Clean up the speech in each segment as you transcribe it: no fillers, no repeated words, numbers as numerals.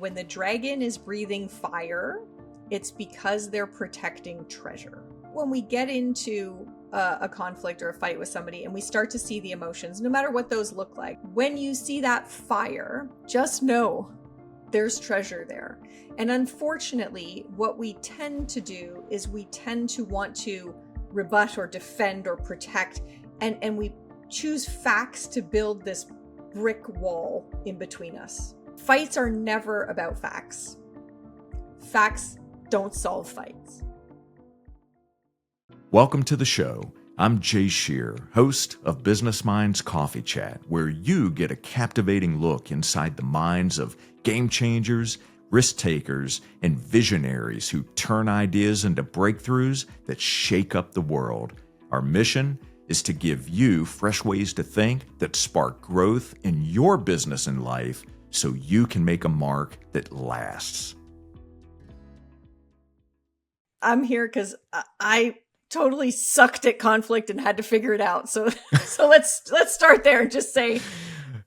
When the dragon is breathing fire, it's because they're protecting treasure. When we get into a conflict or a fight with somebody and we start to see the emotions, no matter what those look like, when you see that fire, just know there's treasure there. And unfortunately, what we tend to do is we tend to want to rebut or defend or protect, and we choose facts to build this brick wall in between us. Fights are never about facts. Facts don't solve fights. Welcome to the show. I'm Jay Scherr, host of Business Minds Coffee Chat, where you get a captivating look inside the minds of game changers, risk takers, and visionaries who turn ideas into breakthroughs that shake up the world. Our mission is to give you fresh ways to think that spark growth in your business and life so you can make a mark that lasts. I'm here because I totally sucked at conflict and had to figure it out. So let's start there and just say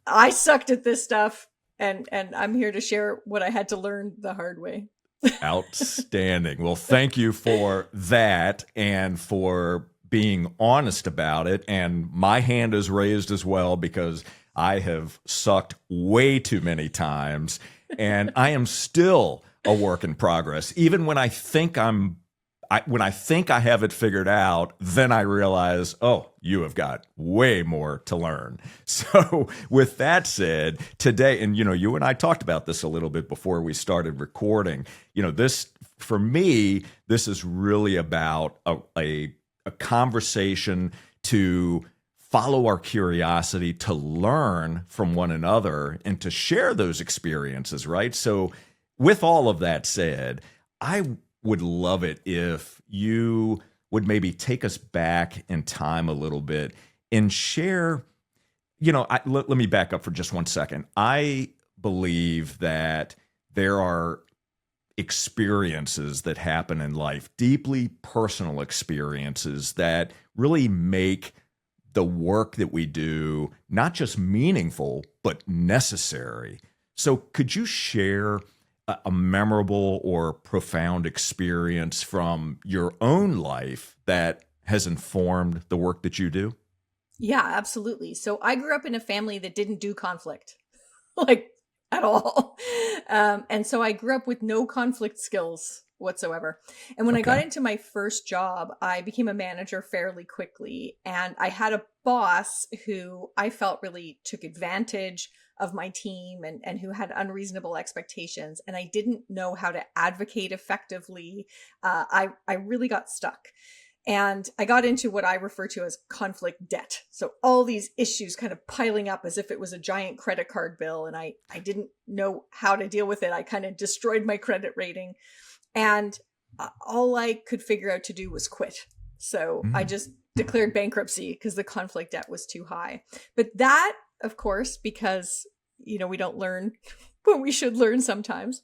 I sucked at this stuff, and I'm here to share what I had to learn the hard way. Outstanding. Well, thank you for that and for being honest about it. And my hand is raised as well because I have sucked way too many times, and I am still a work in progress. Even when I think when I think I have it figured out, then I realize, oh, you have got way more to learn. So with that said, today, and you and I talked about this a little bit before we started recording, this, for me, this is really about a conversation to follow our curiosity, to learn from one another, and to share those experiences, right? So with all of that said, I would love it if you would maybe take us back in time a little bit and share, let me back up for just 1 second. I believe that there are experiences that happen in life, deeply personal experiences that really make the work that we do not just meaningful, but necessary. So could you share a memorable or profound experience from your own life that has informed the work that you do? Yeah, absolutely. So I grew up in a family that didn't do conflict, like at all. And so I grew up with no conflict skills whatsoever. And when I got into my first job, I became a manager fairly quickly. And I had a boss who I felt really took advantage of my team and who had unreasonable expectations. And I didn't know how to advocate effectively. I really got stuck. And I got into what I refer to as conflict debt. So all these issues kind of piling up as if it was a giant credit card bill. And I didn't know how to deal with it. I kind of destroyed my credit rating. And all I could figure out to do was quit. So I just declared bankruptcy because the conflict debt was too high. But that, of course, because, we don't learn when we should learn sometimes.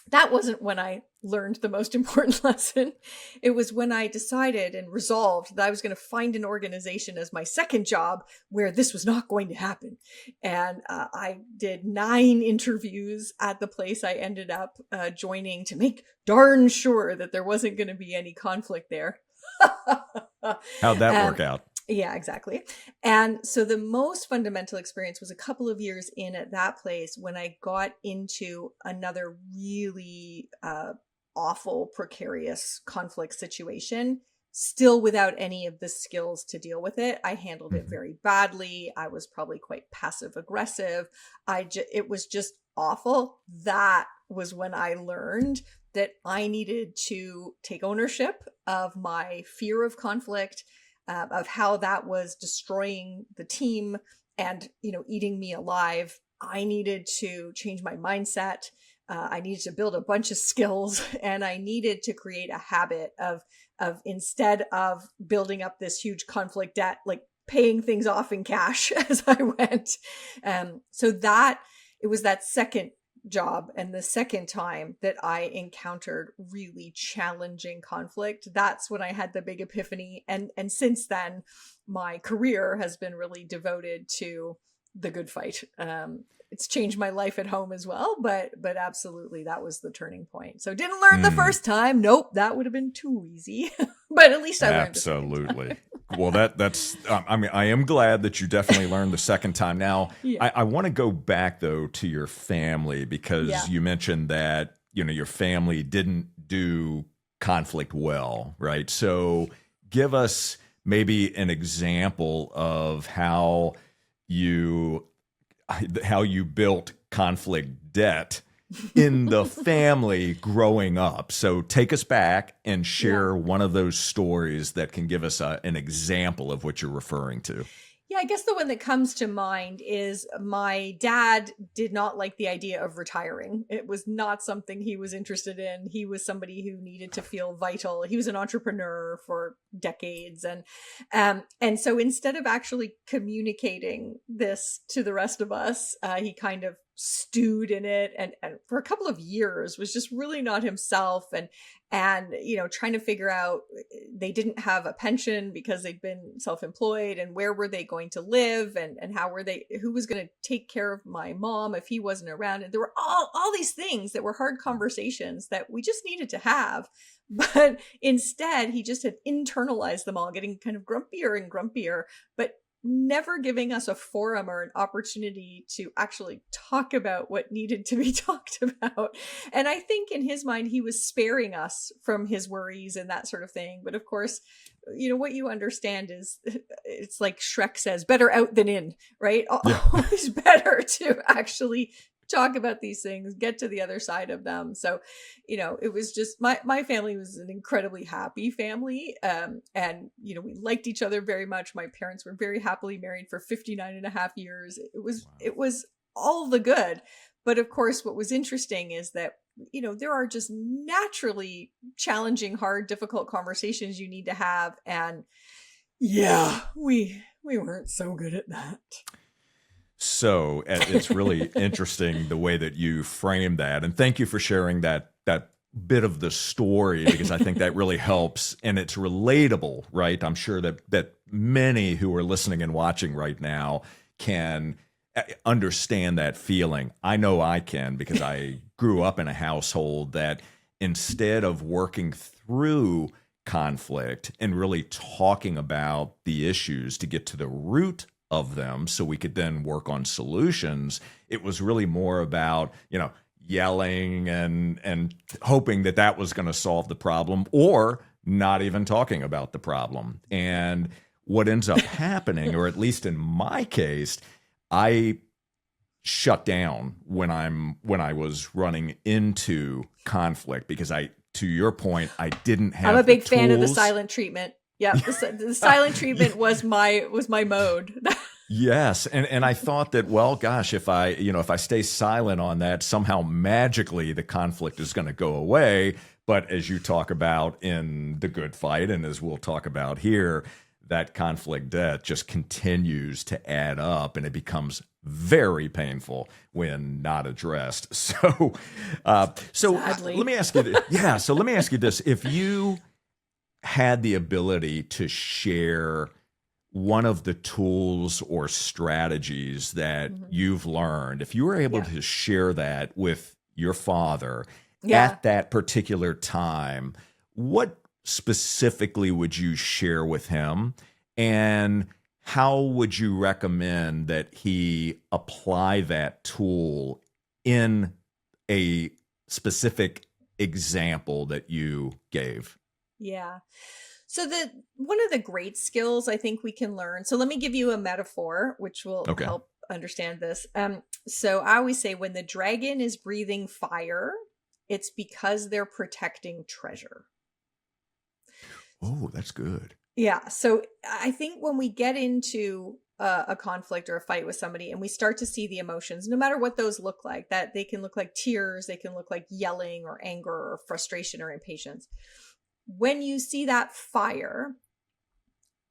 That wasn't when I learned the most important lesson. It was when I decided and resolved that I was going to find an organization as my second job where this was not going to happen. And I did 9 interviews at the place I ended up joining to make darn sure that there wasn't going to be any conflict there. How'd that work out? Yeah, exactly. And so the most fundamental experience was a couple of years in at that place when I got into another really awful, precarious conflict situation, still without any of the skills to deal with it. I handled it very badly. I was probably quite passive aggressive. It was just awful. That was when I learned that I needed to take ownership of my fear of conflict, of how that was destroying the team and, eating me alive. I needed to change my mindset. I needed to build a bunch of skills, and I needed to create a habit of instead of building up this huge conflict debt, like paying things off in cash as I went. So that it was that second job and the second time that I encountered really challenging conflict. That's when I had the big epiphany. And since then, my career has been really devoted to the good fight. It's changed my life at home as well, but absolutely that was the turning point. So didn't learn the first time. Nope, that would have been too easy. But at least I learned the second Absolutely. time. Well, that's, I mean, I am glad that you definitely learned the second time. Now, Yeah. I want to go back though to your family because Yeah. you mentioned that, your family didn't do conflict well, right? So give us maybe an example of how you built conflict debt in the family growing up. So take us back and share one of those stories that can give us an example of what you're referring to. Yeah, I guess the one that comes to mind is my dad did not like the idea of retiring. It was not something he was interested in. He was somebody who needed to feel vital. He was an entrepreneur for decades. And so instead of actually communicating this to the rest of us, he kind of stewed in it and for a couple of years was just really not himself and trying to figure out, they didn't have a pension because they'd been self-employed, and where were they going to live, and who was going to take care of my mom if he wasn't around. And there were all these things that were hard conversations that we just needed to have. But instead, he just had internalized them all, getting kind of grumpier and grumpier, but never giving us a forum or an opportunity to actually talk about what needed to be talked about. And I think in his mind, he was sparing us from his worries and that sort of thing. But of course, what you understand is it's like Shrek says, better out than in, right? Yeah. Always better to actually talk about these things, get to the other side of them. So, it was just my family was an incredibly happy family. And, we liked each other very much. My parents were very happily married for 59 and a half years. It was all the good. But of course, what was interesting is that, there are just naturally challenging, hard, difficult conversations you need to have. And yeah, we weren't so good at that. So it's really interesting the way that you frame that. And thank you for sharing that bit of the story, because I think that really helps and it's relatable, right? I'm sure that many who are listening and watching right now can understand that feeling. I know I can, because I grew up in a household that instead of working through conflict and really talking about the issues to get to the root of them so we could then work on solutions, it was really more about, yelling and hoping that was going to solve the problem, or not even talking about the problem. And what ends up happening, or at least in my case, I shut down when I was running into conflict, because to your point, I didn't have. I'm a big the fan of the tools. silent treatment. Yeah, the silent treatment was my mode. Yes, and I thought that, well, gosh, if I stay silent on that, somehow magically the conflict is going to go away. But as you talk about in The Good Fight, and as we'll talk about here, that conflict debt just continues to add up, and it becomes very painful when not addressed. So Sadly. let me ask you. Yeah, so let me ask you this: if you had the ability to share one of the tools or strategies that you've learned, if you were able to share that with your father at that particular time, what specifically would you share with him, and how would you recommend that he apply that tool in a specific example that you gave? Yeah. So one of the great skills I think we can learn. So let me give you a metaphor, which will help understand this. So I always say, when the dragon is breathing fire, it's because they're protecting treasure. Oh, that's good. Yeah. So I think when we get into a conflict or a fight with somebody and we start to see the emotions, no matter what those look like, that they can look like tears, they can look like yelling or anger or frustration or impatience. When you see that fire,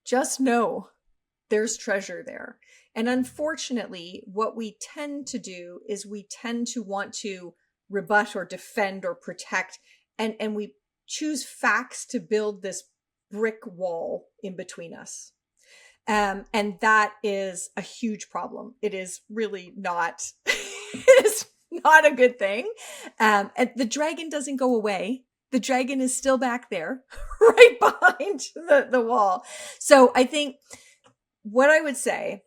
just know there's treasure there. And unfortunately, what we tend to do is we tend to want to rebut or defend or protect, and we choose facts to build this brick wall in between us. And that is a huge problem. It is really not, it is not a good thing. And the dragon doesn't go away. The dragon is still back there, right behind the wall. So I think what I would say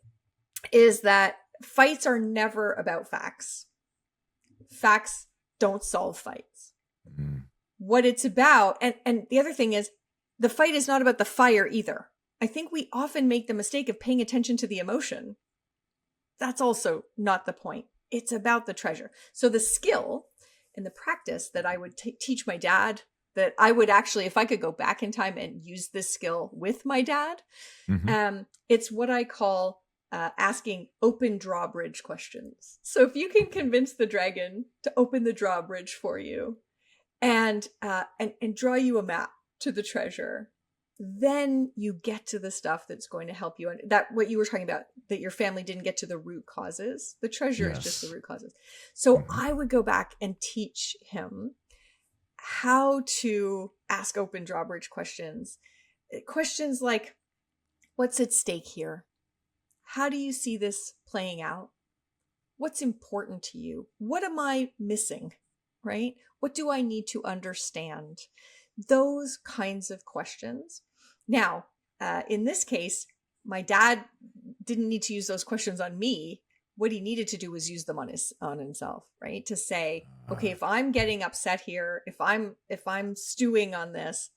is that fights are never about facts. Facts don't solve fights. Mm-hmm. What it's about, and the other thing is, the fight is not about the fire either. I think we often make the mistake of paying attention to the emotion. That's also not the point. It's about the treasure. So the skill and the practice that I would teach my dad, that I would actually, if I could go back in time and use this skill with my dad, it's what I call asking open drawbridge questions. So if you can convince the dragon to open the drawbridge for you and draw you a map to the treasure, then you get to the stuff that's going to help you. And that, what you were talking about, that your family didn't get to the root causes. The treasure is just the root causes. So I would go back and teach him how to ask open drawbridge questions. Questions like, what's at stake here? How do you see this playing out? What's important to you? What am I missing? Right? What do I need to understand? Those kinds of questions. Now, in this case, my dad didn't need to use those questions on me. What he needed to do was use them on himself, right? To say, okay, if I'm getting upset here, if I'm stewing on this,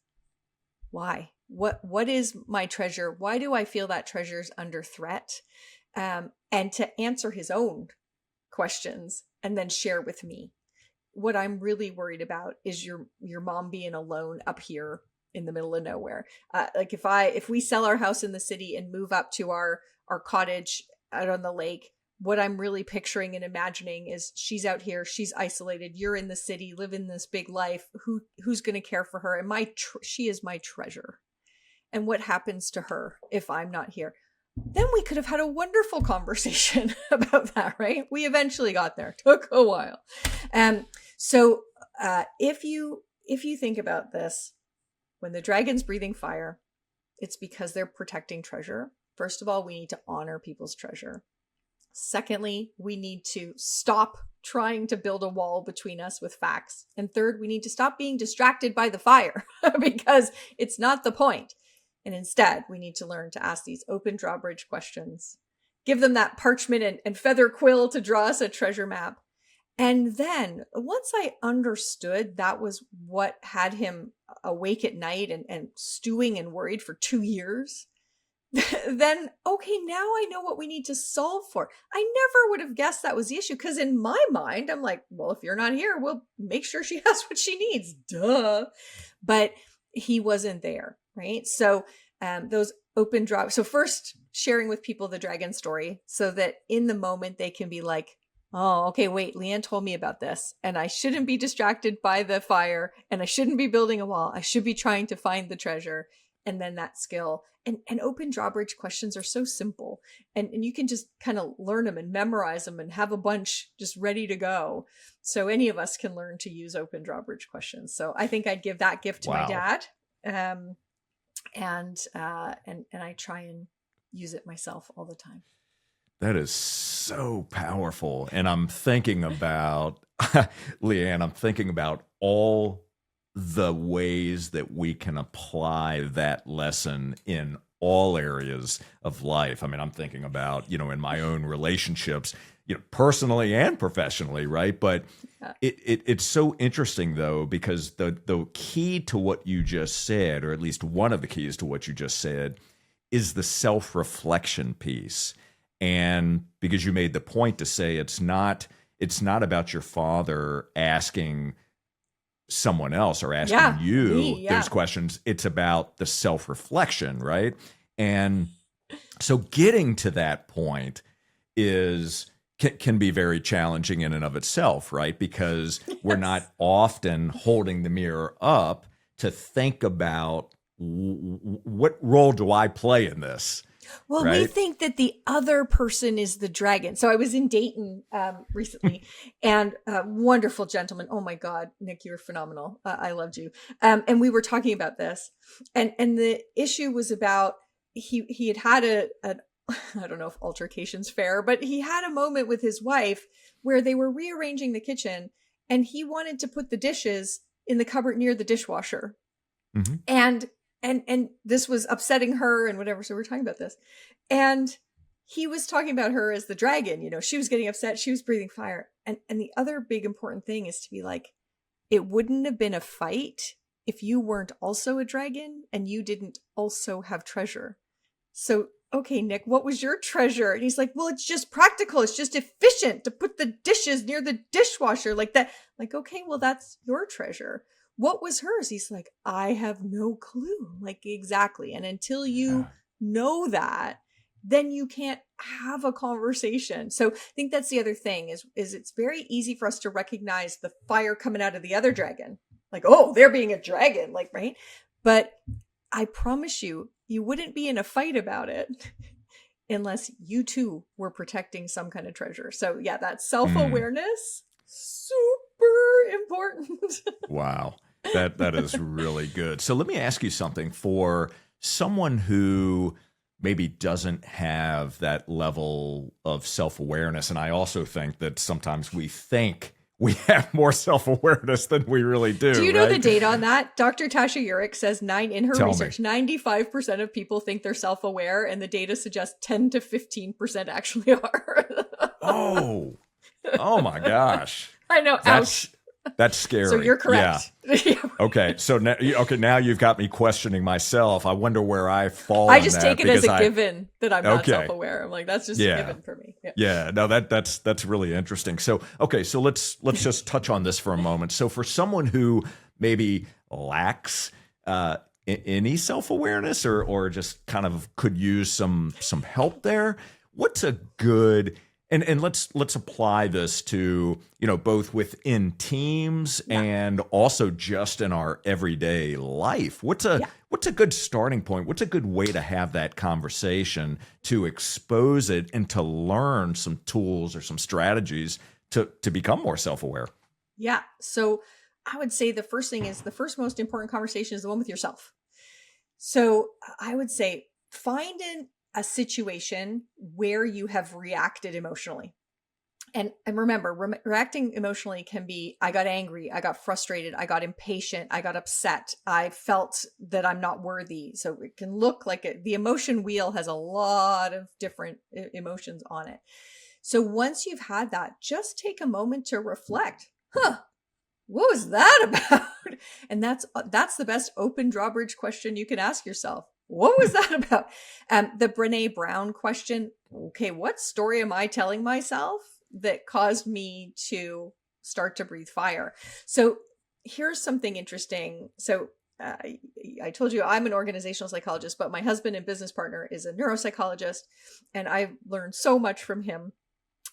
why? What is my treasure? Why do I feel that treasure's under threat? And to answer his own questions and then share with me. What I'm really worried about is your mom being alone up here in the middle of nowhere. Like if we sell our house in the city and move up to our cottage out on the lake, what I'm really picturing and imagining is she's out here, she's isolated, you're in the city, living this big life. Who's going to care for her? And she is my treasure. And what happens to her if I'm not here? Then we could have had a wonderful conversation about that, right? We eventually got there. Took a while. So if you think about this, when the dragon's breathing fire, it's because they're protecting treasure. First of all, we need to honor people's treasure. Secondly, we need to stop trying to build a wall between us with facts. And third, we need to stop being distracted by the fire because it's not the point. And instead, we need to learn to ask these open drawbridge questions, give them that parchment and feather quill to draw us a treasure map. And then once I understood that was what had him awake at night and stewing and worried for 2 years, then, okay, now I know what we need to solve for. I never would have guessed that was the issue because in my mind, I'm like, well, if you're not here, we'll make sure she has what she needs. Duh. But he wasn't there, right? So those open drops. So first, sharing with people the dragon story so that in the moment they can be like, oh, okay, wait, Liane told me about this and I shouldn't be distracted by the fire and I shouldn't be building a wall. I should be trying to find the treasure. And then that skill and open drawbridge questions are so simple and you can just kind of learn them and memorize them and have a bunch just ready to go. So any of us can learn to use open drawbridge questions. So I think I'd give that gift to my dad. And I try and use it myself all the time. That is so powerful. And I'm thinking about, Liane, I'm thinking about all the ways that we can apply that lesson in all areas of life. I mean, I'm thinking about, in my own relationships, personally and professionally, right? But it's so interesting though, because the key to what you just said, or at least one of the keys to what you just said, is the self-reflection piece. And because you made the point to say it's not about your father asking someone else or asking you those questions. It's about the self-reflection, right? And so getting to that point can be very challenging in and of itself, right? Because we're not often holding the mirror up to think about what role do I play in this? Well, right? We think that the other person is the dragon. So I was in Dayton recently and a wonderful gentleman. Oh my God, Nick, you were phenomenal. I loved you. And we were talking about this and the issue was about, he had a I don't know if altercation's fair, but he had a moment with his wife where they were rearranging the kitchen and he wanted to put the dishes in the cupboard near the dishwasher. Mm-hmm. And this was upsetting her and whatever. So we're talking about this. And he was talking about her as the dragon, you know, she was getting upset. She was breathing fire. And the other big important thing is to be like, it wouldn't have been a fight if you weren't also a dragon and you didn't also have treasure. So, okay, Nick, what was your treasure? And he's like, well, it's just practical. It's just efficient to put the dishes near the dishwasher like that. Like, okay, well, that's your treasure. What was hers? He's like, I have no clue. Like, exactly. And until you know that, then you can't have a conversation. So I think that's the other thing is it's very easy for us to recognize the fire coming out of the other dragon. Like, oh, they're being a dragon, like, right? But I promise you, you wouldn't be in a fight about it unless you too were protecting some kind of treasure. So yeah, that self-awareness, super important. Wow. That is really good. So let me ask you something. For someone who maybe doesn't have that level of self-awareness, and I also think that sometimes we think we have more self-awareness than we really do. Do you know the data on that? Dr. Tasha Eurich says in her Tell research, me. 95% of people think they're self-aware, and the data suggests 10 to 15% actually are. Oh my gosh. I know. Ouch. That's scary. So you're correct. Yeah. Okay. So now you've got me questioning myself. I wonder where I fall. I just take it as a given that I'm not Okay. self-aware. I'm like, that's just a given for me. Yeah. No, that's really interesting. So, okay. So let's just touch on this for a moment. So for someone who maybe lacks any self-awareness or just kind of could use some help there, what's a good and let's apply this to, you know, both within teams and also just in our everyday life. What's a good starting point? What's a good way to have that conversation, to expose it and to learn some tools or some strategies to become more self-aware? Yeah. So I would say the first thing is the first most important conversation is the one with yourself. So I would say find a situation where you have reacted emotionally. And remember, reacting emotionally can be, I got angry, I got frustrated, I got impatient, I got upset, I felt that I'm not worthy. So it can look like the emotion wheel has a lot of different emotions on it. So once you've had that, just take a moment to reflect. What was that about? And that's the best open drawbridge question you can ask yourself. What was that about? The Brené Brown question. Okay, what story am I telling myself that caused me to start to breathe fire? So here's something interesting. So I told you I'm an organizational psychologist, but my husband and business partner is a neuropsychologist, and I've learned so much from him.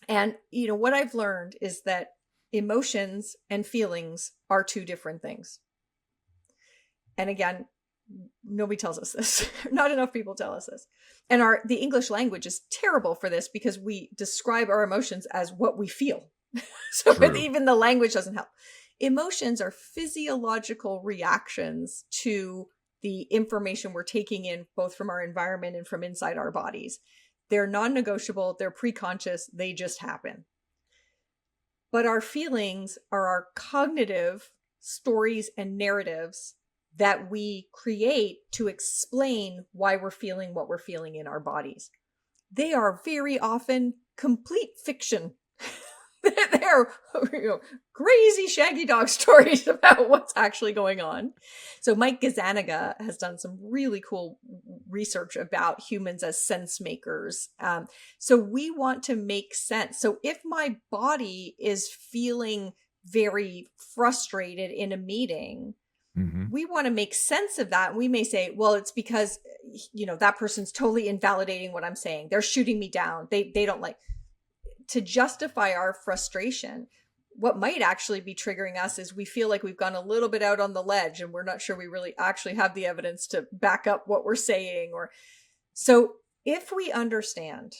And you know what I've learned is that emotions and feelings are two different things. And again, nobody tells us this. Not enough people tell us this. And the English language is terrible for this because we describe our emotions as what we feel. So even the language doesn't help. Emotions are physiological reactions to the information we're taking in, both from our environment and from inside our bodies. They're non-negotiable. They're pre-conscious. They just happen. But our feelings are our cognitive stories and narratives that we create to explain why we're feeling what we're feeling in our bodies. They are very often complete fiction. They're crazy shaggy dog stories about what's actually going on. So Mike Gazzaniga has done some really cool research about humans as sense makers. So we want to make sense. So if my body is feeling very frustrated in a meeting, we want to make sense of that. We may say, well, it's because, you know, that person's totally invalidating what I'm saying. They're shooting me down. They don't like to justify our frustration. What might actually be triggering us is we feel like we've gone a little bit out on the ledge and we're not sure we really actually have the evidence to back up what we're saying. So if we understand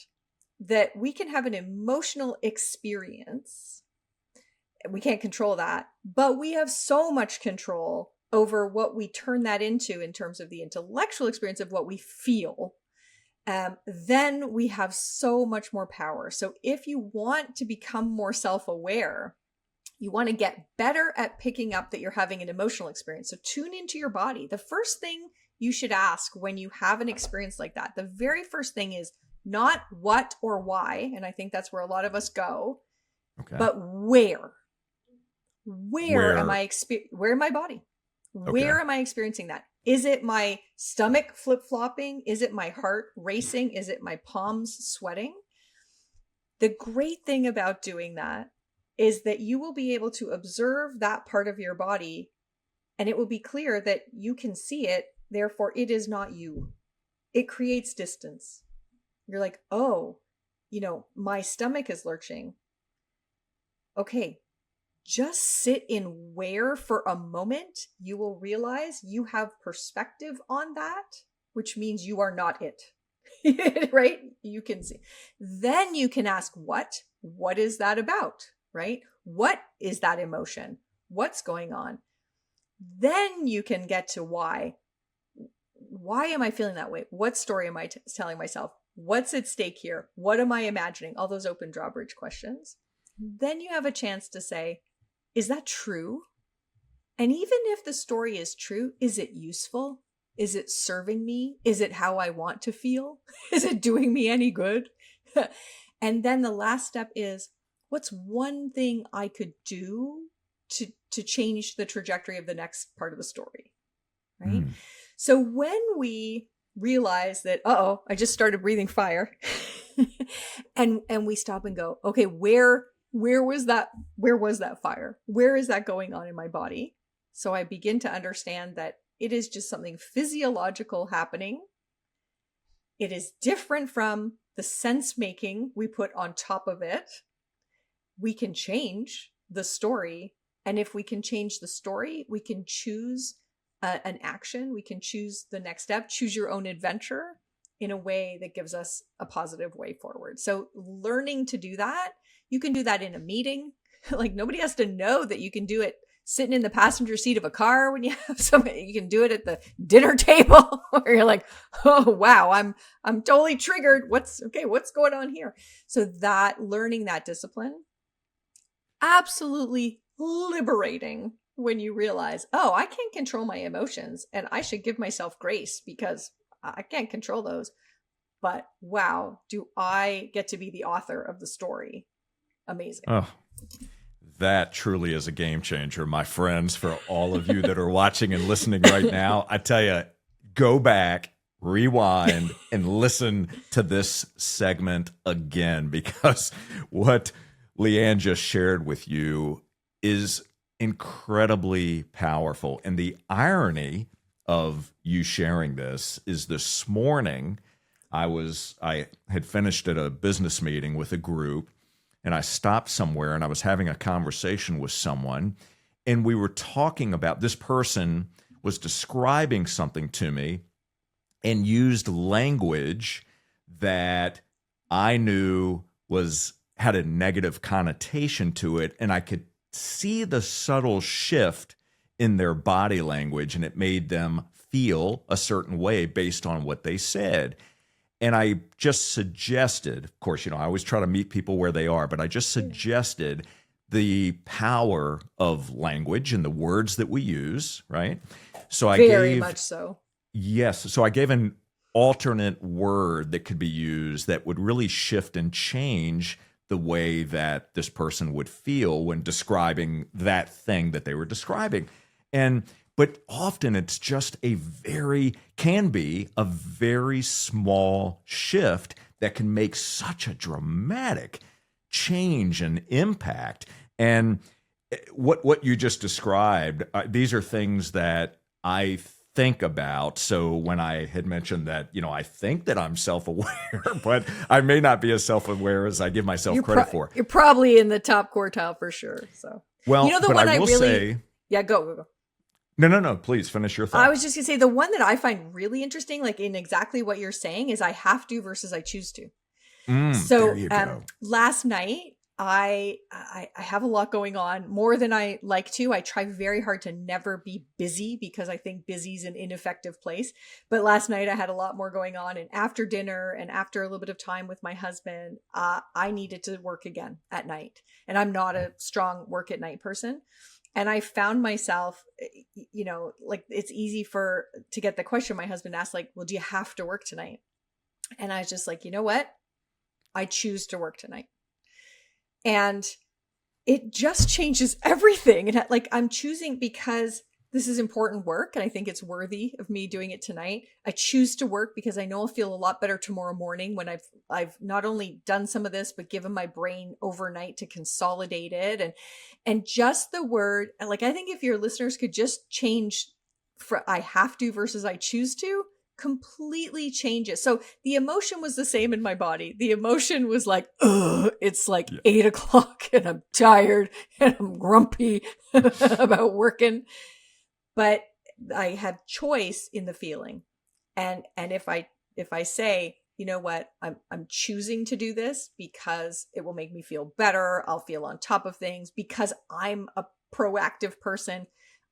that we can have an emotional experience, we can't control that, but we have so much control over what we turn that into in terms of the intellectual experience of what we feel. then we have so much more power. So if you want to become more self-aware, you want to get better at picking up that you're having an emotional experience. So tune into your body. The first thing you should ask when you have an experience like that, the very first thing is not what or why. And I think that's where a lot of us go, but where? Where am I where in my body? Where am I experiencing that? Is it my stomach flip-flopping? Is it my heart racing? Is it my palms sweating? The great thing about doing that is that you will be able to observe that part of your body, and it will be clear that you can see it. Therefore, it is not you. It creates distance. You're like, oh, my stomach is lurching. Okay. Just sit in where for a moment. You will realize you have perspective on that, which means you are not it, right? You can see. Then you can ask what is that about, right? What is that emotion? What's going on? Then you can get to why. Why am I feeling that way? What story am I telling myself? What's at stake here? What am I imagining? All those open drawbridge questions. Then you have a chance to say, is that true? And even if the story is true, is it useful? Is it serving me? Is it how I want to feel? Is it doing me any good? And then the last step is, what's one thing I could do to change the trajectory of the next part of the story, right? So when we realize that, I just started breathing fire, and we stop and go, okay, where was that fire? Where is that going on in my body? So I begin to understand that it is just something physiological happening. It is different from the sense making we put on top of it. We can change the story. And if we can change the story, we can choose an action. We can choose the next step, choose your own adventure in a way that gives us a positive way forward. So learning to do that, you can do that in a meeting. Like nobody has to know that you can do it sitting in the passenger seat of a car when you have somebody. You can do it at the dinner table where you're like, oh, wow, I'm totally triggered. What's going on here? So that learning that discipline, absolutely liberating when you realize, I can't control my emotions and I should give myself grace because I can't control those. But wow, do I get to be the author of the story? Amazing. Oh, that truly is a game changer, my friends. For all of you that are watching and listening right now, I tell you, go back, rewind, and listen to this segment again, because what Liane just shared with you is incredibly powerful. And the irony of you sharing this is this morning, I had finished at a business meeting with a group, and I stopped somewhere and I was having a conversation with someone, and we were talking about, this person was describing something to me and used language that I knew had a negative connotation to it, and I could see the subtle shift in their body language, and it made them feel a certain way based on what they said. And I just suggested, of course, I always try to meet people where they are, but I just suggested the power of language and the words that we use, right? So Very much so. Yes. So I gave an alternate word that could be used that would really shift and change the way that this person would feel when describing that thing that they were describing. But often it's just can be a very small shift that can make such a dramatic change and impact. And what you just described, these are things that I think about. So when I had mentioned that, I think that I'm self-aware, but I may not be as self-aware as I give myself credit for. You're probably in the top quartile for sure. So, well, the one I will say, yeah, go. No, please finish your thought. I was just gonna say the one that I find really interesting, like in exactly what you're saying, is I have to versus I choose to. There you go. Last night I have a lot going on, more than I like to. I try very hard to never be busy because I think busy is an ineffective place. But last night I had a lot more going on, and after dinner and after a little bit of time with my husband, I needed to work again at night. And I'm not a strong work at night person. And I found myself, like it's easy to get the question my husband asked, like, well, do you have to work tonight? And I was just like, you know what? I choose to work tonight. And it just changes everything. And like, I'm choosing because this is important work and I think it's worthy of me doing it tonight. I choose to work because I know I'll feel a lot better tomorrow morning when I've not only done some of this, but given my brain overnight to consolidate it. And just the word, like, I think if your listeners could just change for I have to versus I choose to, completely changes. So the emotion was the same in my body. The emotion was like, ugh, it's like 8 o'clock and I'm tired and I'm grumpy about working. But I have choice in the feeling. And if I say, you know what, I'm choosing to do this because it will make me feel better. I'll feel on top of things because I'm a proactive person.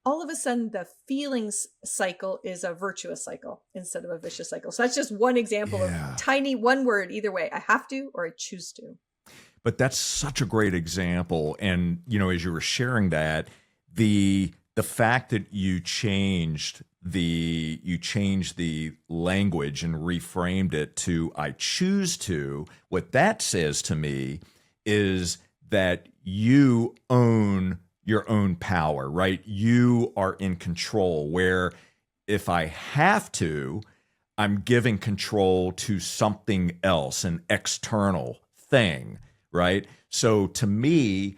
All of a sudden the feelings cycle is a virtuous cycle instead of a vicious cycle. So that's just one example of tiny one word, either way. I have to, or I choose to. But that's such a great example. And, as you were sharing that, the fact that you changed the language and reframed it to I choose to, what that says to me is that you own your own power, right? You are in control, where if I have to, I'm giving control to something else, an external thing, right? So to me,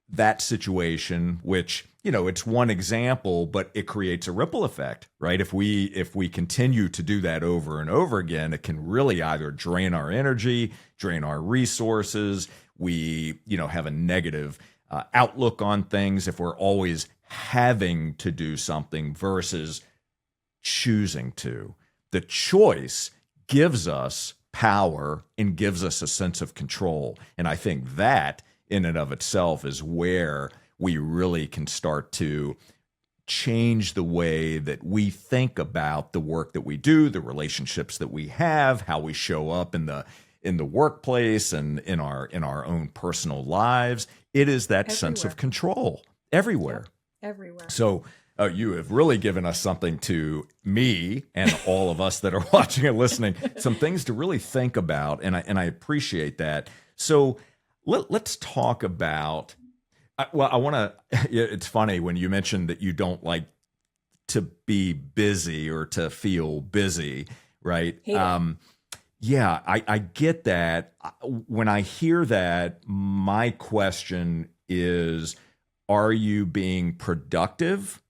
that situation, which, it's one example, but it creates a ripple effect, right? If we continue to do that over and over again, it can really either drain our energy, drain our resources. We, have a negative outlook on things if we're always having to do something versus choosing to. The choice gives us power and gives us a sense of control. And I think that in and of itself is where we really can start to change the way that we think about the work that we do, the relationships that we have, how we show up in the workplace and in our own personal lives. It is that everywhere. Sense of control everywhere. Yeah, everywhere. So you have really given us something, to me and all of us that are watching and listening, some things to really think about, and I appreciate that. So let's talk about. I want to. It's funny when you mentioned that you don't like to be busy or to feel busy, right? Yeah, I get that. When I hear that, my question is, are you being productive,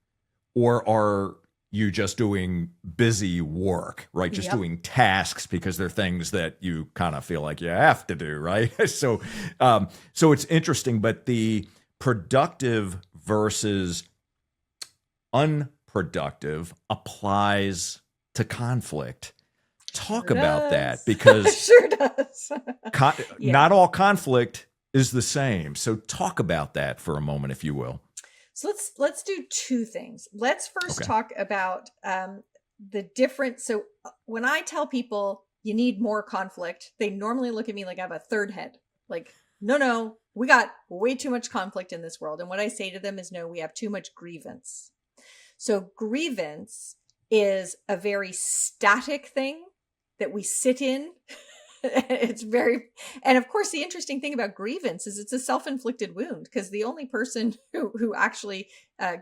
or are you just doing busy work, right? Just doing tasks because they're things that you kind of feel like you have to do, right? So it's interesting, but the productive versus unproductive applies to conflict. Talk about that, because it sure does. Not all conflict is the same. So talk about that for a moment, if you will. So let's do two things. Let's first talk about the difference. So when I tell people you need more conflict, they normally look at me like I have a third head. Like, no, we got way too much conflict in this world. And what I say to them is, no, we have too much grievance. So grievance is a very static thing that we sit in. And of course, the interesting thing about grievance is it's a self-inflicted wound, because the only person who actually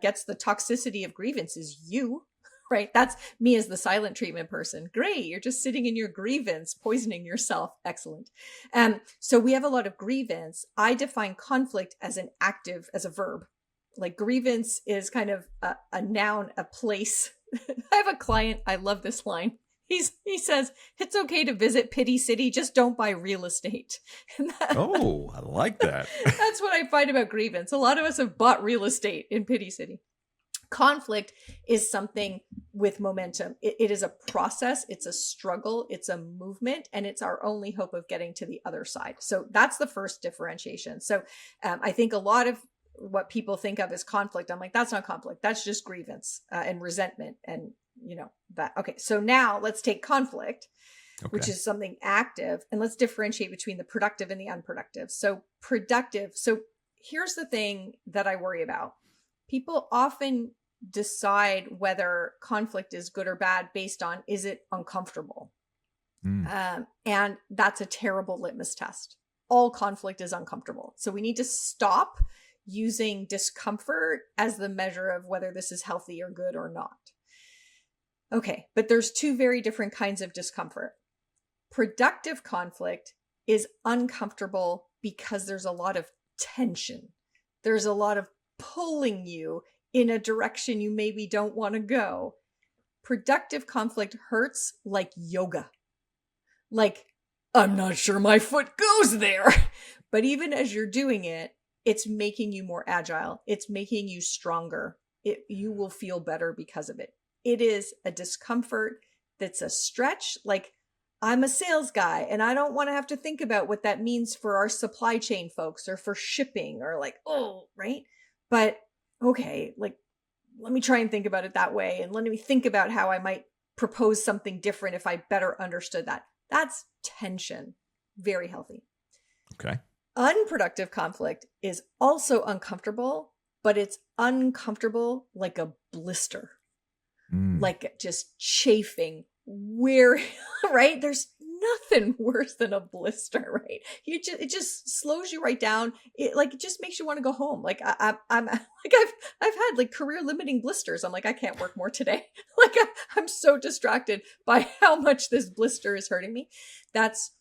gets the toxicity of grievance is you, right? That's me as the silent treatment person. Great. You're just sitting in your grievance, poisoning yourself. Excellent. So we have a lot of grievance. I define conflict as as a verb. Like, grievance is kind of a noun, a place. I have a client. I love this line. He says, it's okay to visit Pity City, just don't buy real estate. Oh, I like that. That's what I find about grievance. A lot of us have bought real estate in Pity City. Conflict is something with momentum. It is a process, it's a struggle, it's a movement, and it's our only hope of getting to the other side. So that's the first differentiation. So I think a lot of what people think of as conflict, I'm like, that's not conflict. That's just grievance and resentment. And that. Okay. So now let's take conflict, which is something active, and let's differentiate between the productive and the unproductive. So productive. So here's the thing that I worry about. People often decide whether conflict is good or bad based on, is it uncomfortable? And that's a terrible litmus test. All conflict is uncomfortable. So we need to stop using discomfort as the measure of whether this is healthy or good or not. Okay, but there's two very different kinds of discomfort. Productive conflict is uncomfortable because there's a lot of tension. There's a lot of pulling you in a direction you maybe don't want to go. Productive conflict hurts like yoga. Like, I'm not sure my foot goes there. But even as you're doing it, it's making you more agile. It's making you stronger. You will feel better because of it. It is a discomfort that's a stretch. Like, I'm a sales guy and I don't want to have to think about what that means for our supply chain folks or for shipping or like, right? But okay, like, let me try and think about it that way. And let me think about how I might propose something different if I better understood that. That's tension. Very healthy. Okay. Unproductive conflict is also uncomfortable, but it's uncomfortable like a blister, like just chafing, weary, right? There's nothing worse than a blister, right? It just slows you right down. It just makes you want to go home. Like I'm like I've had like career limiting blisters. I'm like, I can't work more today. Like I'm so distracted by how much this blister is hurting me. That's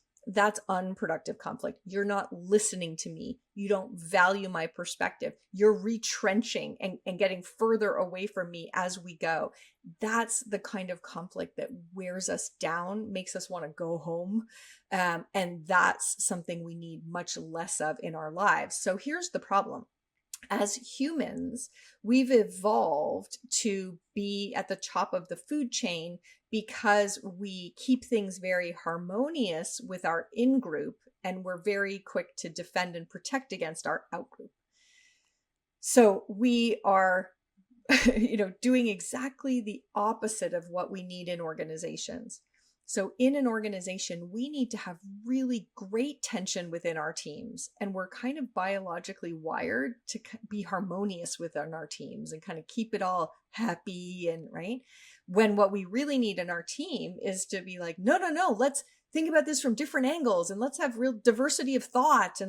unproductive conflict. You're not listening to me. You don't value my perspective. You're retrenching and getting further away from me as we go. That's the kind of conflict that wears us down, makes us want to go home. And that's something we need much less of in our lives. So here's the problem. As humans, we've evolved to be at the top of the food chain because we keep things very harmonious with our in-group, and we're very quick to defend and protect against our out-group. So we are, doing exactly the opposite of what we need in organizations. So in an organization, we need to have really great tension within our teams. And we're kind of biologically wired to be harmonious within our teams and kind of keep it all happy and right. When what we really need in our team is to be like, no, let's think about this from different angles and let's have real diversity of thought.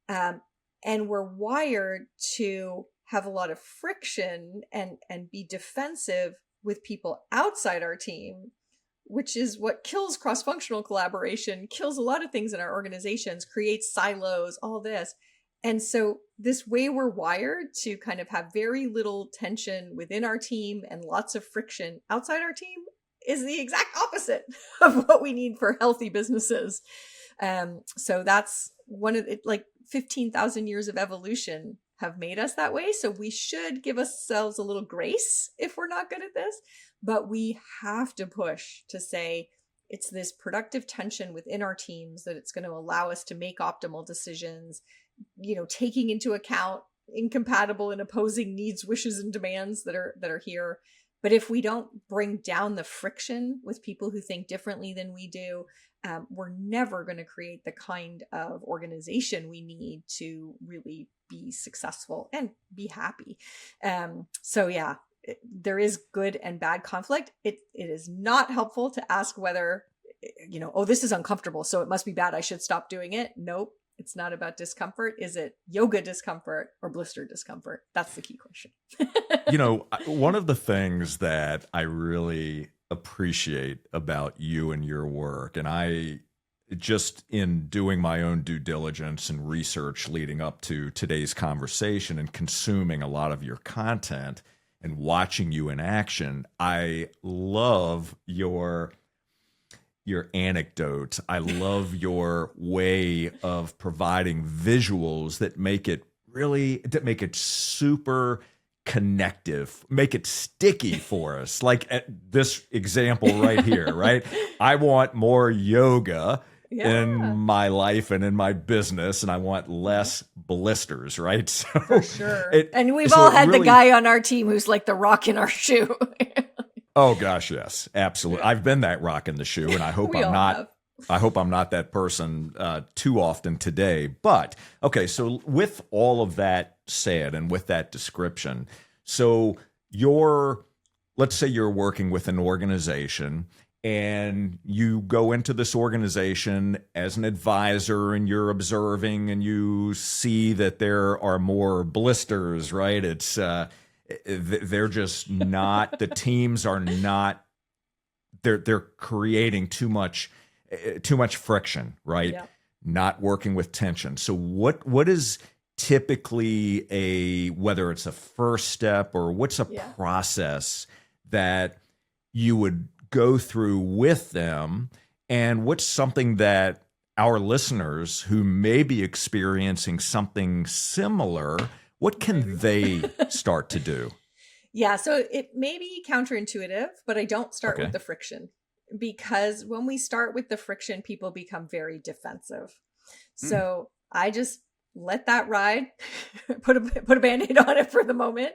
And we're wired to have a lot of friction and be defensive with people outside our team, which is what kills cross-functional collaboration, kills a lot of things in our organizations, creates silos, all this. And so this way we're wired to kind of have very little tension within our team and lots of friction outside our team is the exact opposite of what we need for healthy businesses. So that's one of it, like 15,000 years of evolution have made us that way. So we should give ourselves a little grace if we're not good at this. But we have to push to say it's this productive tension within our teams that it's going to allow us to make optimal decisions, taking into account incompatible and opposing needs, wishes, and demands that are here. But if we don't bring down the friction with people who think differently than we do, we're never going to create the kind of organization we need to really be successful and be happy. There is good and bad conflict. It is not helpful to ask whether, this is uncomfortable, so it must be bad. I should stop doing it. Nope. It's not about discomfort. Is it yoga discomfort or blister discomfort? That's the key question. One of the things that I really appreciate about you and your work, and I just in doing my own due diligence and research leading up to today's conversation and consuming a lot of your content and watching you in action, I love your anecdote. I love your way of providing visuals that make it super connective, make it sticky for us. Like this example right here, right? I want more yoga in my life and in my business, and I want less blisters, right? So for sure. And we've all had the guy on our team who's like the rock in our shoe. Oh gosh, yes, absolutely. I've been that rock in the shoe, and I hope I'm not. I hope I'm not that person too often today. But okay, so with all of that said, and with that description, so let's say you're working with an organization, and you go into this organization as an advisor, and you're observing, and you see that there are more blisters, right? It's they're just not. The teams are not. They're creating too much friction, right? Yeah. Not working with tension. So what is typically whether it's a first step or what's a process that you would go through with them, and what's something that our listeners who may be experiencing something similar, what can they start to do? Yeah, so it may be counterintuitive, but I don't start with the friction, because when we start with the friction, people become very defensive. So I just let that ride, put a Band-Aid on it for the moment,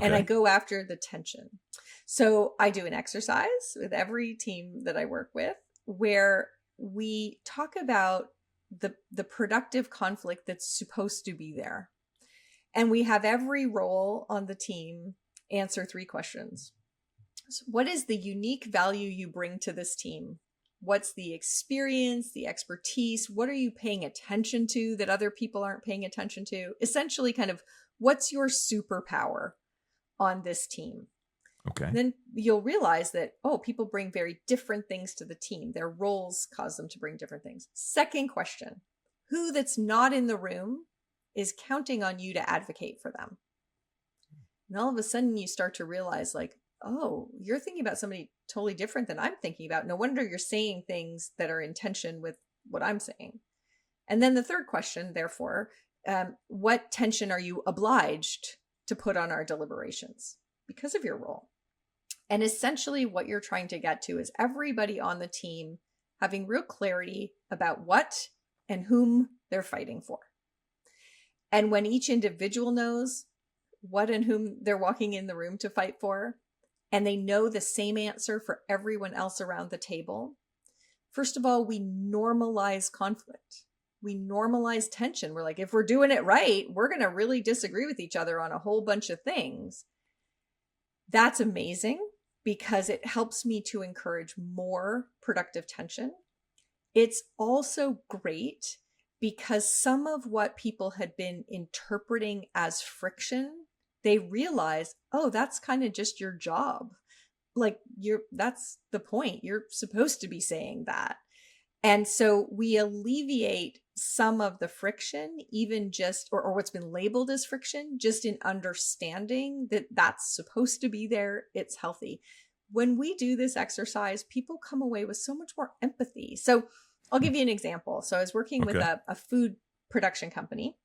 and I go after the tension. So I do an exercise with every team that I work with where we talk about the productive conflict that's supposed to be there. And we have every role on the team answer 3 questions. So what is the unique value you bring to this team? What's the experience, the expertise? What are you paying attention to that other people aren't paying attention to? Essentially, kind of, what's your superpower on this team? Okay. Then you'll realize that, people bring very different things to the team. Their roles cause them to bring different things. Second question, who that's not in the room is counting on you to advocate for them? And all of a sudden you start to realize, like, you're thinking about somebody totally different than I'm thinking about. No wonder you're saying things that are in tension with what I'm saying. And then the third question, therefore, what tension are you obliged to put on our deliberations because of your role? And essentially what you're trying to get to is everybody on the team having real clarity about what and whom they're fighting for. And when each individual knows what and whom they're walking in the room to fight for, and they know the same answer for everyone else around the table, first of all, we normalize conflict. We normalize tension. We're like, if we're doing it right, we're going to really disagree with each other on a whole bunch of things. That's amazing because it helps me to encourage more productive tension. It's also great because some of what people had been interpreting as friction, they realize, that's kind of just your job. Like that's the point. You're supposed to be saying that. And so we alleviate some of the friction, even just, or what's been labeled as friction, just in understanding that that's supposed to be there. It's healthy. When we do this exercise, people come away with so much more empathy. So I'll give you an example. So I was working with a food production company.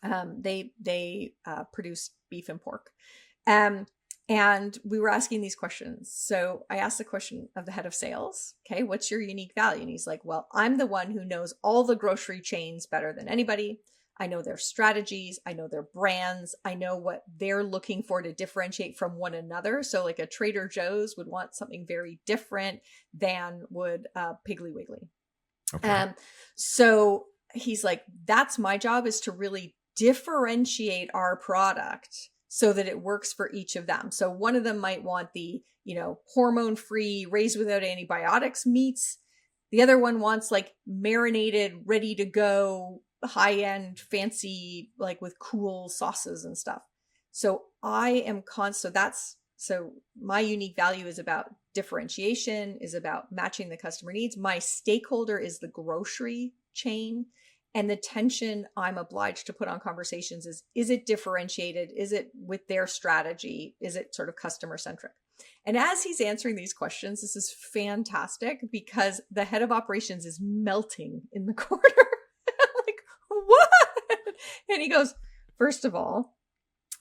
They produce beef and pork. And we were asking these questions. So I asked the question of the head of sales, okay, what's your unique value? And he's like, well, I'm the one who knows all the grocery chains better than anybody. I know their strategies. I know their brands. I know what they're looking for to differentiate from one another. So like a Trader Joe's would want something very different than would Piggly Wiggly. So he's like, that's my job, is to really differentiate our product so that it works for each of them. So one of them might want the, hormone-free, raised without antibiotics meats. The other one wants like marinated, ready to go, high-end, fancy, like with cool sauces and stuff. So so my unique value is about differentiation, is about matching the customer needs. My stakeholder is the grocery chain. And the tension I'm obliged to put on conversations is it differentiated? Is it with their strategy? Is it sort of customer centric? And as he's answering these questions, this is fantastic because the head of operations is melting in the corner. I'm like, what? And he goes, first of all,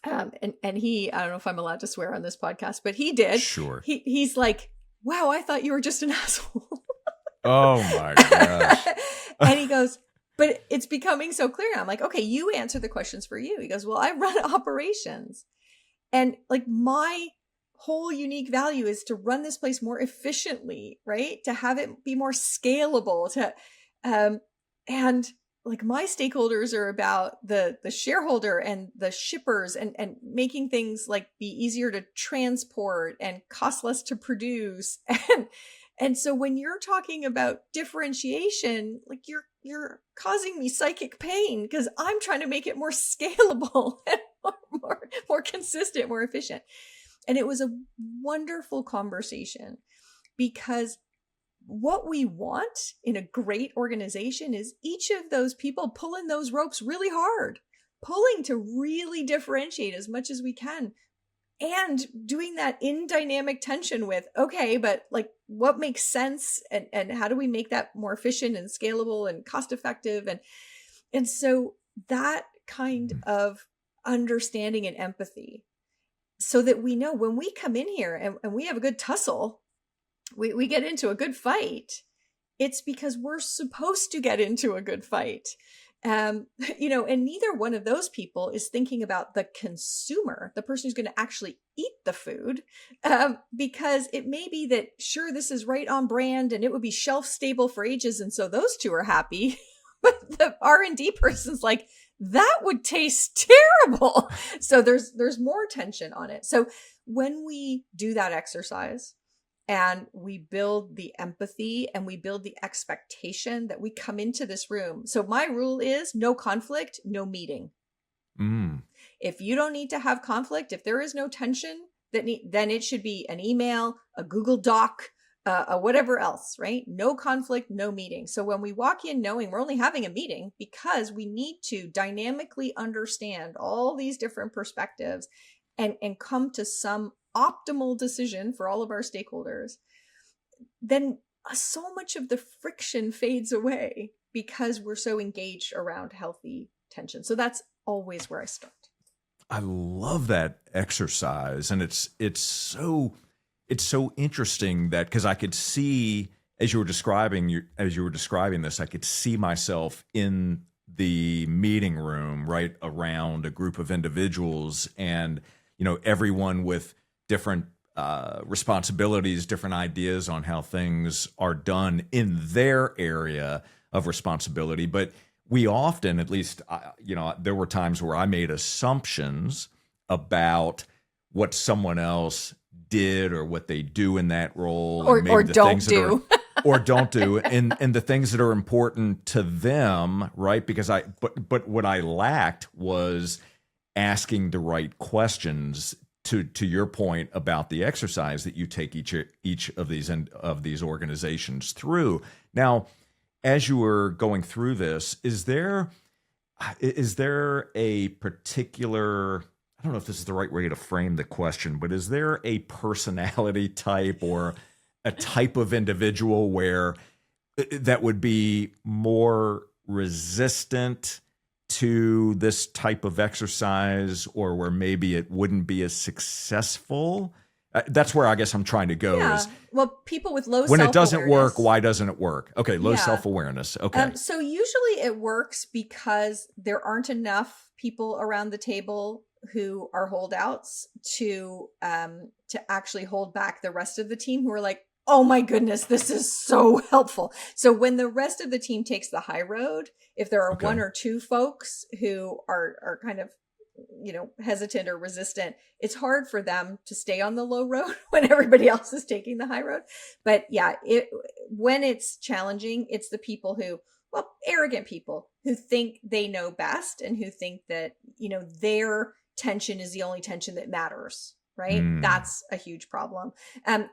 And he, I don't know if I'm allowed to swear on this podcast, but he did. Sure. He's like, wow, I thought you were just an asshole. Oh my gosh. And he goes, but it's becoming so clear now. I'm like, okay, you answer the questions for you. He goes, well, I run operations. And like my whole unique value is to run this place more efficiently, right? To have it be more scalable, and like my stakeholders are about the shareholder and the shippers and making things like be easier to transport and cost less to produce. And so when you're talking about differentiation, like you're causing me psychic pain because I'm trying to make it more scalable and more consistent, more efficient. And it was a wonderful conversation because what we want in a great organization is each of those people pulling those ropes really hard, pulling to really differentiate as much as we can, and doing that in dynamic tension with, okay, but like what makes sense and how do we make that more efficient and scalable and cost effective? And so that kind of understanding and empathy, so that we know when we come in here and we have a good tussle, we get into a good fight, it's because we're supposed to get into a good fight. And neither one of those people is thinking about the consumer, the person who's going to actually eat the food, because it may be that, sure, this is right on brand and it would be shelf stable for ages. And so those two are happy. But the R&D person's like, that would taste terrible. So there's more tension on it. So when we do that exercise and we build the empathy and we build the expectation that we come into this room. So my rule is no conflict, no meeting. If you don't need to have conflict, if there is no tension, then it should be an email, a Google Doc, whatever else, right? No conflict, no meeting. So when we walk in knowing we're only having a meeting because we need to dynamically understand all these different perspectives and come to some optimal decision for all of our stakeholders, then so much of the friction fades away because we're so engaged around healthy tension. So that's always where I start. I love that exercise. And it's so interesting that, because I could see as you were describing this, I could see myself in the meeting room, right around a group of individuals, and everyone with different responsibilities, different ideas on how things are done in their area of responsibility. But we often, at least, there were times where I made assumptions about what someone else did or what they do in that role, or, and maybe or the don't things do. that are, or don't do, and the things that are important to them, right? Because but what I lacked was asking the right questions. To your point about the exercise that you take each of these organizations through. Now, as you were going through this, is there a particular, I don't know if this is the right way to frame the question, but is there a personality type or a type of individual where that would be more resistant to this type of exercise, or where maybe it wouldn't be as successful? That's where I guess I'm trying to go. Yeah. Is Well, people with low when it doesn't self-awareness. work, why doesn't it work? Okay, low Yeah. self-awareness. Okay. So usually it works because there aren't enough people around the table who are holdouts to actually hold back the rest of the team who are like, oh my goodness, this is so helpful. So when the rest of the team takes the high road, if there are one or two folks who are kind of, hesitant or resistant, it's hard for them to stay on the low road when everybody else is taking the high road. But yeah, when it's challenging, it's the people who, arrogant people who think they know best and who think that, their tension is the only tension that matters, right? That's a huge problem.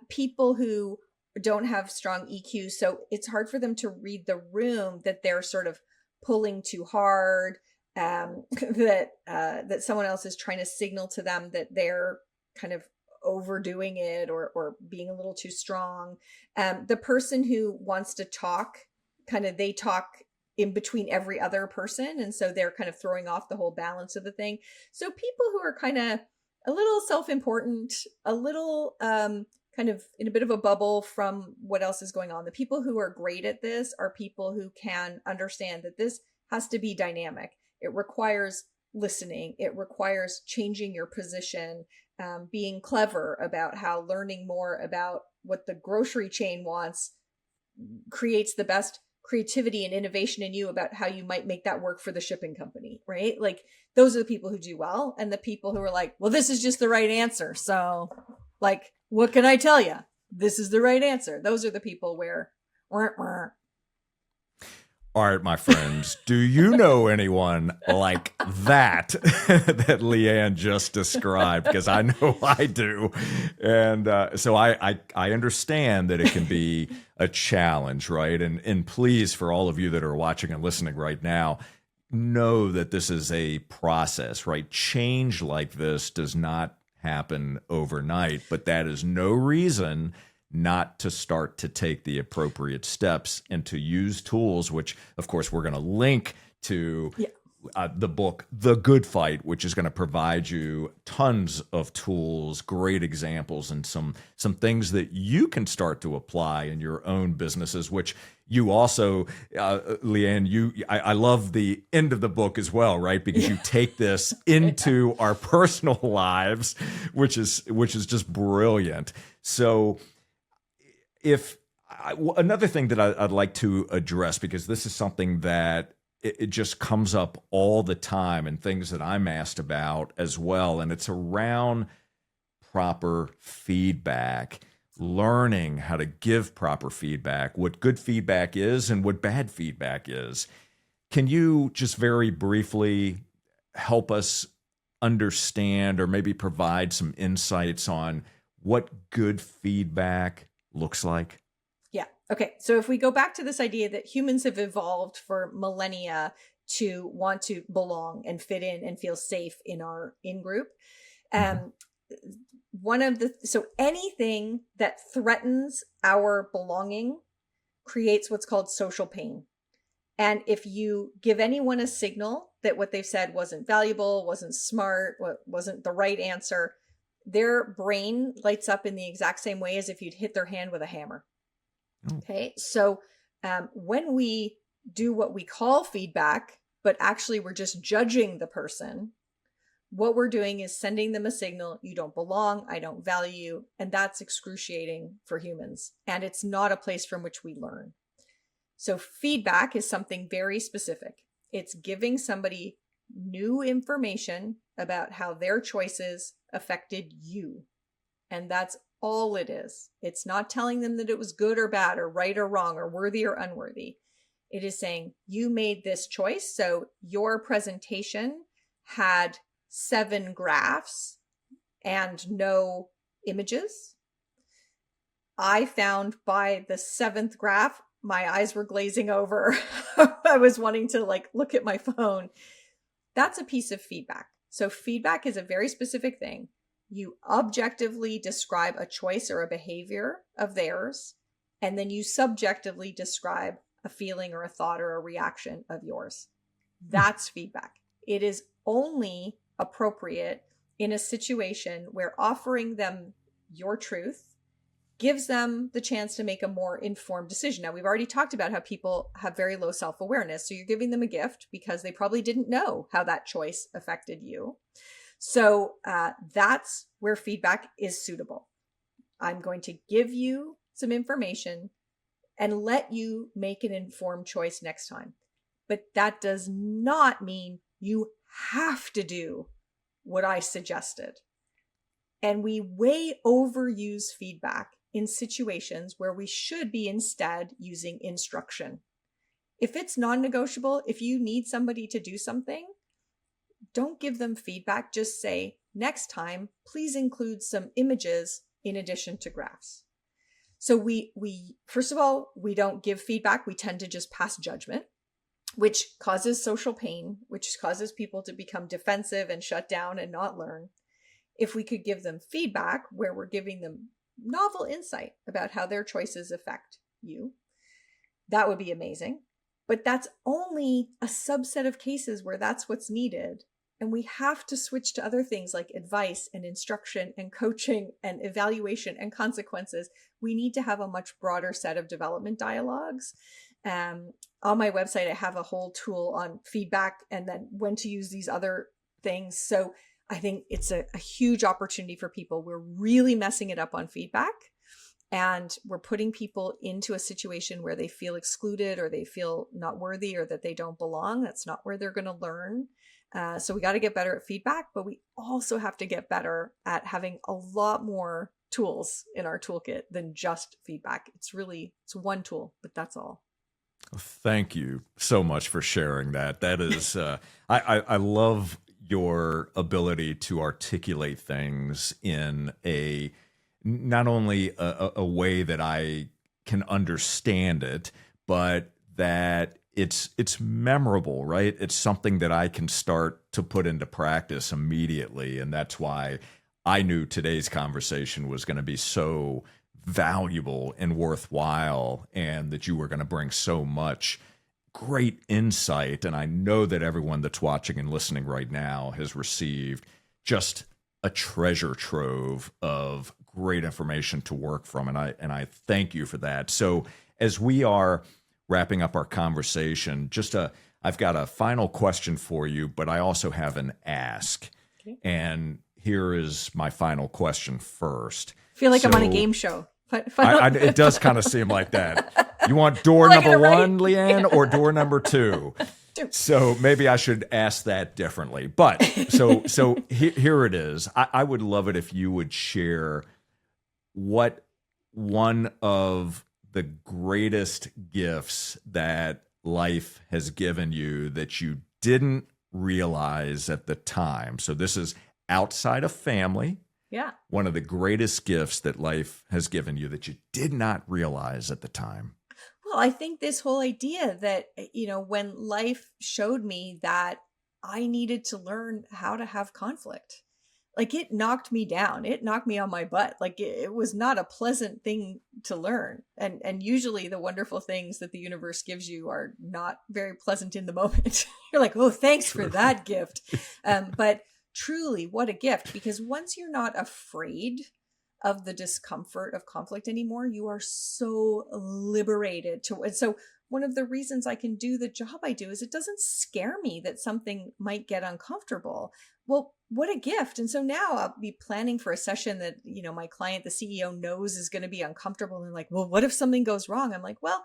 People who don't have strong EQ, so it's hard for them to read the room, that they're sort of pulling too hard, that someone else is trying to signal to them that they're kind of overdoing it or being a little too strong. The person who wants to talk, they talk in between every other person. And so they're kind of throwing off the whole balance of the thing. So people who are kind of a little self-important, a little kind of in a bit of a bubble from what else is going on. The people who are great at this are people who can understand that this has to be dynamic. It requires listening. It requires changing your position, being clever about how learning more about what the grocery chain wants creates the best creativity and innovation in you about how you might make that work for the shipping company, right? Like those are the people who do well. And the people who are like, well, this is just the right answer. So like, what can I tell you? This is the right answer. Those are the people where, all right, my friends, do you know anyone like that that Liane just described? Because I know I do. And so I understand that it can be a challenge, right? And please, for all of you that are watching and listening right now, know that this is a process, right? Change like this does not happen overnight, but that is no reason not to start to take the appropriate steps and to use tools, which of course we're going to link to the book, The Good Fight, which is going to provide you tons of tools, great examples, and some things that you can start to apply in your own businesses, which you also, Liane, I love the end of the book as well, right? Because you take this into our personal lives, which is just brilliant. So another thing that I'd like to address, because this is something that it just comes up all the time and things that I'm asked about as well. And it's around proper feedback, learning how to give proper feedback, what good feedback is and what bad feedback is. Can you just very briefly help us understand or maybe provide some insights on what good feedback looks like? Yeah. Okay. So if we go back to this idea that humans have evolved for millennia to want to belong and fit in and feel safe in our in-group, so anything that threatens our belonging creates what's called social pain. And if you give anyone a signal that what they've said wasn't valuable, wasn't smart, wasn't the right answer, their brain lights up in the exact same way as if you'd hit their hand with a hammer. Okay. So when we do what we call feedback, but actually we're just judging the person, what we're doing is sending them a signal: you don't belong, I don't value you. And that's excruciating for humans. And it's not a place from which we learn. So feedback is something very specific. It's giving somebody new information about how their choices affected you. And that's all it is. It's not telling them that it was good or bad or right or wrong or worthy or unworthy. It is saying you made this choice. So your presentation had 7 graphs and no images. I found by the 7th graph, my eyes were glazing over. I was wanting to look at my phone. That's a piece of feedback. So feedback is a very specific thing. You objectively describe a choice or a behavior of theirs, and then you subjectively describe a feeling or a thought or a reaction of yours. That's feedback. It is only appropriate in a situation where offering them your truth gives them the chance to make a more informed decision. Now, we've already talked about how people have very low self-awareness. So you're giving them a gift because they probably didn't know how that choice affected you. So that's where feedback is suitable. I'm going to give you some information and let you make an informed choice next time. But that does not mean you have to do what I suggested. And we way overuse feedback in situations where we should be instead using instruction. If it's non-negotiable, if you need somebody to do something, don't give them feedback. Just say, next time, please include some images in addition to graphs. So we first of all, we don't give feedback. We tend to just pass judgment, which causes social pain, which causes people to become defensive and shut down and not learn. If we could give them feedback where we're giving them novel insight about how their choices affect you, that would be amazing. But that's only a subset of cases where that's what's needed. And we have to switch to other things like advice and instruction and coaching and evaluation and consequences. We need to have a much broader set of development dialogues. On my website, I have a whole tool on feedback and then when to use these other things. So I think it's a huge opportunity for people. We're really messing it up on feedback. And we're putting people into a situation where they feel excluded or they feel not worthy or that they don't belong. That's not where they're going to learn. So we got to get better at feedback, but we also have to get better at having a lot more tools in our toolkit than just feedback. It's one tool, but that's all. Thank you so much for sharing that. That is, I love your ability to articulate things in not only a way that I can understand it, but that it's memorable, right? It's something that I can start to put into practice immediately. And that's why I knew today's conversation was going to be so valuable and worthwhile, and that you were going to bring so much great insight. And I know that everyone that's watching and listening right now has received just a treasure trove of great information to work from. And I thank you for that. So as we are wrapping up our conversation, I've got a final question for you, but I also have an ask. Okay. And here is my final question first. I feel like I'm on a game show. It does kind of seem like that. You want door number one, Liane, or door number two? So maybe I should ask that differently. But so here it is. I would love it if you would share what one of the greatest gifts that life has given you that you didn't realize at the time. So this is outside of family. Yeah. One of the greatest gifts that life has given you that you did not realize at the time. Well, I think this whole idea that, when life showed me that I needed to learn how to have conflict, like it knocked me down. It knocked me on my butt. Like it was not a pleasant thing to learn. And usually the wonderful things that the universe gives you are not very pleasant in the moment. You're like, oh, thanks for that gift. But truly, what a gift, because once you're not afraid of the discomfort of conflict anymore, you are so liberated and so one of the reasons I can do the job I do is it doesn't scare me that something might get uncomfortable. Well, what a gift. And so now I'll be planning for a session that, my client, the CEO, knows is going to be uncomfortable. And they're like, well, what if something goes wrong? I'm like, well,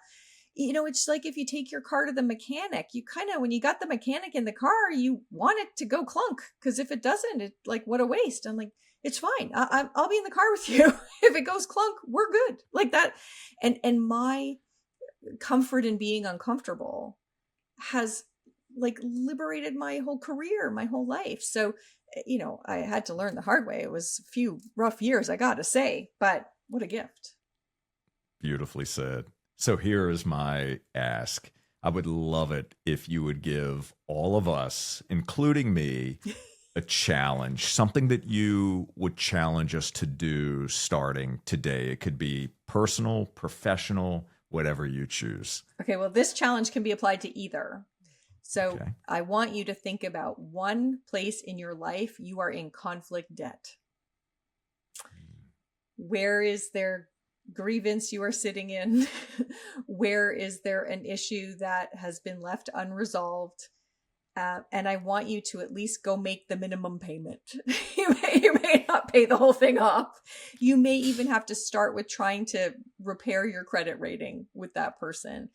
it's like if you take your car to the mechanic, you kind of, when you got the mechanic in the car, you want it to go clunk. Because if it doesn't, it like, what a waste. I'm like, it's fine. I'll be in the car with you. If it goes clunk, we're good. Like that. And my comfort in being uncomfortable has like liberated my whole career, my whole life. So, I had to learn the hard way. It was a few rough years, I got to say, but what a gift. Beautifully said. So here is my ask. I would love it if you would give all of us, including me, a challenge, something that you would challenge us to do starting today. It could be personal, professional, whatever you choose. Okay, well, this challenge can be applied to either. So okay. I want you to think about one place in your life you are in conflict debt. Where is there grievance you are sitting in? Where is there an issue that has been left unresolved? And I want you to at least go make the minimum payment. You may not pay the whole thing off. You may even have to start with trying to repair your credit rating with that person.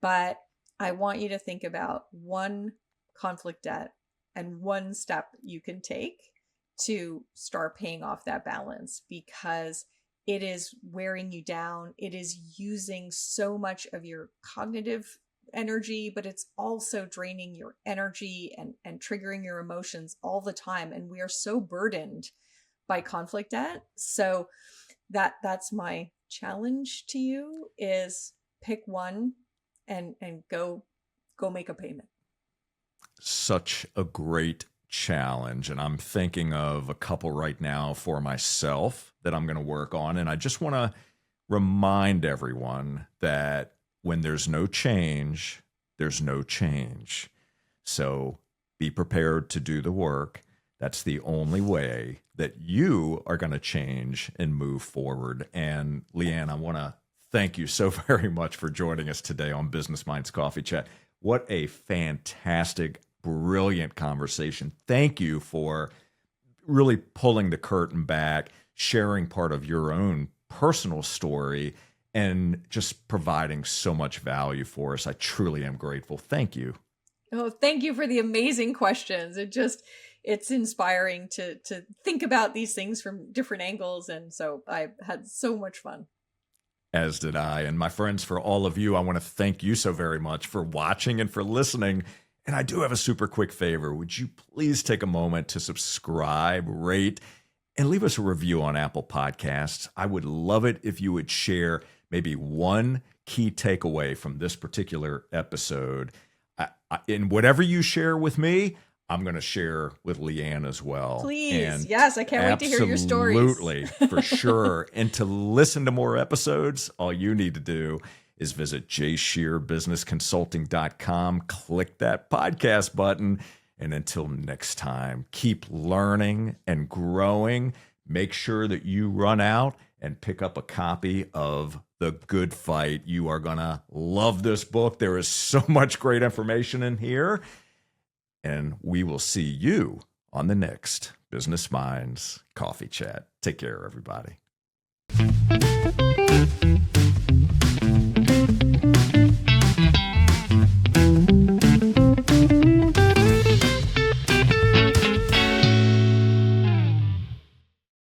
But I want you to think about one conflict debt and one step you can take to start paying off that balance, because it is wearing you down. It is using so much of your cognitive energy, but it's also draining your energy and triggering your emotions all the time. And we are so burdened by conflict debt. So that's my challenge to you, is pick one and go make a payment. Such a great challenge. And I'm thinking of a couple right now for myself that I'm going to work on. And I just want to remind everyone that when there's no change, there's no change. So be prepared to do the work. That's the only way that you are going to change and move forward. And Liane, I want to thank you so very much for joining us today on Business Minds Coffee Chat. What a fantastic, brilliant conversation. Thank you for really pulling the curtain back, sharing part of your own personal story, and just providing so much value for us. I truly am grateful. Thank you. Oh, thank you for the amazing questions. It's inspiring to think about these things from different angles. And so I had so much fun. As did I. And my friends, for all of you, I want to thank you so very much for watching and for listening. And I do have a super quick favor. Would you please take a moment to subscribe, rate, and leave us a review on Apple Podcasts? I would love it if you would share maybe one key takeaway from this particular episode. In whatever you share with me, I'm going to share with Liane as well. Please. And yes, I can't wait to hear your stories. Absolutely, for sure. And to listen to more episodes, all you need to do is visit jscherbusinessconsulting.com, click that podcast button. And until next time, keep learning and growing. Make sure that you run out and pick up a copy of The Good Fight. You are going to love this book. There is so much great information in here. And we will see you on the next Business Minds Coffee Chat. Take care, everybody.